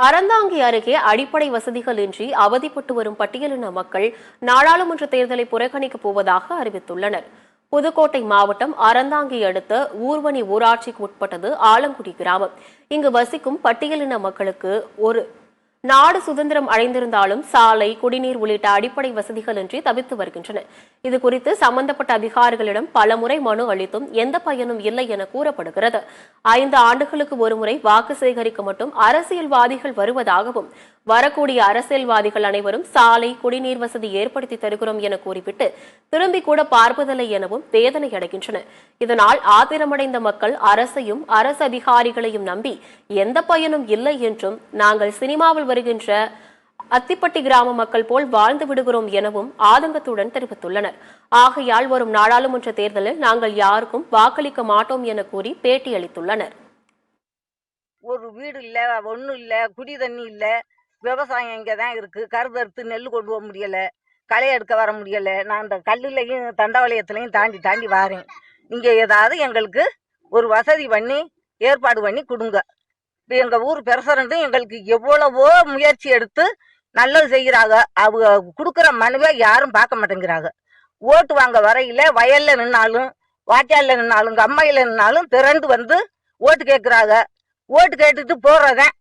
அறந்தாங்கி அருகே அடிப்படை வசதிகள் இன்றி அவதிப்பட்டு வரும் பட்டியலின மக்கள் நாடாளுமன்ற தேர்தலை புறக்கணிக்கப் போவதாக அறிவித்துள்ளனர். புதுக்கோட்டை மாவட்டம் அறந்தாங்கி அடுத்த ஊர்வனி ஊராட்சிக்கு உட்பட்டது ஆலங்குடி கிராமம். இங்கு வசிக்கும் பட்டியலின மக்களுக்கு ஒரு நாடு சுதந்திரம் அடைந்திருந்தாலும் சாலை, குடிநீர் உள்ளிட்ட அடிப்படை வசதிகளின்றி தவித்து வருகின்றனர். இதுகுறித்து சம்பந்தப்பட்ட அதிகாரிகளிடம் பலமுறை மனு அளித்தும் எந்த பயனும் இல்லை என கூறப்படுகிறது. 5 ஆண்டுகளுக்கு ஒருமுறை வாக்கு சேகரிக்க மட்டும் அரசியல்வாதிகள் வருவதாகவும், வரக்கூடிய அரசியல்வாதிகள் அனைவரும் சாலை, குடிநீர் வசதி ஏற்படுத்தி தருகிறோம் என கூறிவிட்டு திரும்பி கூட பார்ப்பதில்லை எனவும் வேதனை அடைகின்றனர். இதனால் ஆத்திரமடைந்த மக்கள் அரசையும் அரசு அதிகாரிகளையும் நம்பி எந்த பயனும் இல்லை என்றும், நாங்கள் சினிமாவில் வருகின்ற அத்திப்பட்டி கிராம மக்கள் போல் வாழ்ந்து விடுகிறோம் எனவும் ஆதங்கத்துடன் தெரிவித்துள்ளனர். ஆகையால் வரும் நாடாளுமன்ற தேர்தலில் நாங்கள் யாருக்கும் வாக்களிக்க மாட்டோம் என கூறி பேட்டியளித்துள்ளனர். ஒரு வீடு இல்ல, ஒன்றும் இல்ல, குடி தண்ணி இல்ல, விவசாயம் இங்கதான் இருக்கு. கருதறுத்து நெல் கொண்டு போக முடியல, களை எடுக்க வர முடியல. நான் இந்த கல்லுலையும் தண்டவாளயத்திலையும் தாண்டி தாண்டி வாரேன். இங்க ஏதாவது எங்களுக்கு ஒரு வசதி பண்ணி ஏற்பாடு பண்ணி கொடுங்க. எங்க ஊர் பிரசிடண்ட்டும் எங்களுக்கு எவ்வளவோ முயற்சி எடுத்து நல்லது செய்கிறாங்க. அவங்க கொடுக்குற மனுவை யாரும் பார்க்க மாட்டேங்கிறாங்க. ஓட்டு வாங்க வரையில வயல்ல நின்னாலும், வாய்க்கால்ல நின்னாலும், கம்மையில நின்னாலும் திரண்டு வந்து ஓட்டு கேட்கிறாங்க. ஓட்டு கேட்டுட்டு போறதேன்.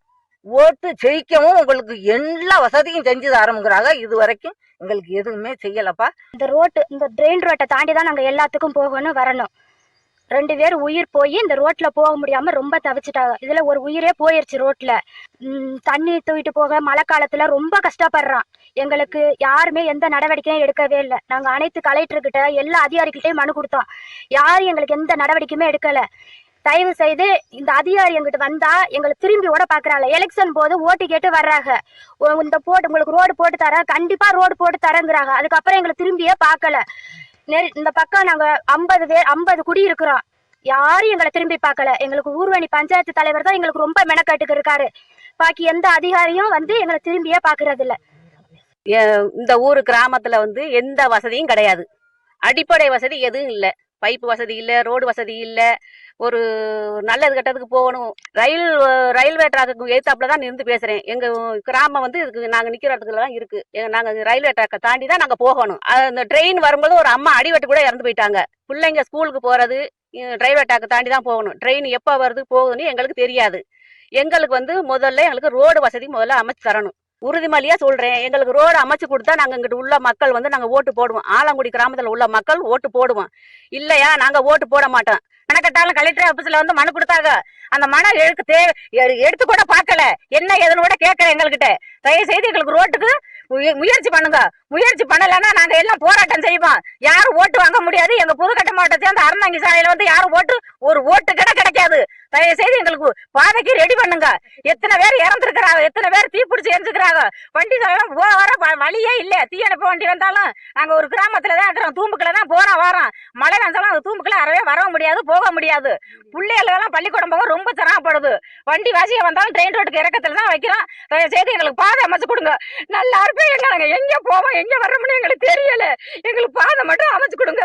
ஓட்டு ஜெயிக்கவும் உங்களுக்கு எல்லா வசதியும் செஞ்சு தரமுங்கிறாங்க. இது வரைக்கும் எங்களுக்கு எதுவுமே செய்யலப்பா. இந்த ட்ரெயின் ரோட்டை தாண்டி தான் நாங்க எல்லாத்துக்கும் போகணும் வரணும். 2 பேர் உயிர் போய் இந்த ரோட்ல போக முடியாம ரொம்ப தவிச்சிட்டாங்க. இதுல ஒரு உயிரே போயிருச்சு ரோட்ல. தண்ணி தூக்கிட்டு போக மழை காலத்துல ரொம்ப கஷ்டப்படுறான். எங்களுக்கு யாருமே எந்த நடவடிக்கையும் எடுக்கவே இல்லை. நாங்க அனைத்து கலெக்டர்கிட்ட எல்லா அதிகாரிகிட்டையும் மனு கொடுத்தோம். யாரும் எங்களுக்கு எந்த நடவடிக்கையுமே எடுக்கல. தயவு செய்து இந்த அதிகாரி எங்கிட்ட வந்தா எங்களை திரும்பி ஓட பாக்குறாங்க. எலெக்ஷன் போது ஓட்டு கேட்டு வர்றாங்க. உங்களுக்கு ரோடு போட்டு தரேன், கண்டிப்பா ரோடு போட்டு தரேங்கிறாங்க. அதுக்கப்புறம் எங்களை திரும்பியே பார்க்கல. இந்த பக்கம் நாங்க 50 குடி இருக்கிறோம். யாரும் எங்களை திரும்பி பார்க்கல. எங்களுக்கு ஊர்வனி பஞ்சாயத்து தலைவர் தான் எங்களுக்கு ரொம்ப மெனக்கட்டுக்கு இருக்காரு. பாக்கி எந்த அதிகாரியும் வந்து எங்களை திரும்பியே பாக்குறது இல்ல. இந்த ஊரு கிராமத்துல எந்த வசதியும் கிடையாது. அடிப்படை வசதி எதுவும் இல்லை. பைப்பு வசதி இல்லை, ரோடு வசதி இல்லை. ஒரு நல்லது கட்டத்துக்கு போகணும். ரயில்வே ட்ராக்கு எதிர்த்தாப்புல தான் இருந்து பேசுறேன். எங்க கிராமம் இதுக்கு நாங்க நிக்கிற இடத்துல தான் இருக்கு. நாங்க ரயில்வே ட்ராக்கை தாண்டி தான் நாங்க போகணும். அந்த ட்ரெயின் வரும்போது ஒரு அம்மா அடிவட்டு கூட இறந்து போயிட்டாங்க. பிள்ளைங்க ஸ்கூலுக்கு போறது ரயில்வே ட்ராக்கை தாண்டி தான் போகணும். ட்ரெயின் எப்ப வருது போகுதுன்னு எங்களுக்கு தெரியாது. எங்களுக்கு முதல்ல எங்களுக்கு ரோடு வசதி முதல்ல அமைச்சு தரணும். உறுதிமொழியா சொல்றேன். எங்களுக்கு ரோடு அமைச்சு கொடுத்தா நாங்க இங்கிட்டு உள்ள மக்கள் நாங்க ஓட்டு போடுவோம். ஆலங்குடி கிராமத்துல உள்ள மக்கள் ஓட்டு போடுவோம். இல்லையா நாங்க ஓட்டு போட மாட்டோம். கணக்கட்டாலும் கலெக்டர் ஆபீஸ்ல மனு கொடுத்தாங்க. அந்த மனை எடுத்து கூட பார்க்கல. என்ன ஏதுன்னு கூட கேட்கல எங்ககிட்ட. தயவு செய்து எங்களுக்கு ரோட்டுக்கு முயற்சி பண்ணுங்க. முயற்சி பண்ணலன்னா நாங்க எல்லாம் போராட்டம் செய்வோம். யாரும் ஓட்டு வாங்க முடியாது. எங்க புதுக்கட்டை மாவட்டத்தை சேர்ந்த அறந்தாங்கி சாலையில யாரும் ஒரு ஓட்டு கிடைக்காது. தயவு செய்து எங்களுக்கு பாதைக்கு ரெடி பண்ணுங்க. எத்தனை பேர் இறந்துருக்கிறாங்க, எத்தனை பேர் தீப்பிடிச்சு எரிஞ்சுக்கிறாங்க. வண்டி வர வழியே இல்ல. தீயணைப்பு வண்டி வந்தாலும் நாங்க ஒரு கிராமத்துலதான் இருக்கிறோம். தூம்புக்குள்ள தான் போறோம் வரோம். மழை வந்தாலும் அந்த தூம்புக்குள்ள அறவே வர முடியாது, போக முடியாது. பிள்ளைகளெல்லாம் பள்ளிக்கூடம் போக ரொம்ப சிரமப்படுது. வண்டி வாசிய வந்தாலும் ட்ரெயின் ரோட்டுக்கு இறக்கத்துல தான் வைக்கிறோம். தயவு செய்து எங்களுக்கு பாதை அமைச்சு கொடுங்க. நல்லா இருப்பேன். நாங்க எங்க போவோம், எங்க வர்றோம்னு எங்களுக்கு தெரியல. எங்களுக்கு பாதை மட்டும் அமைச்சு கொடுங்க.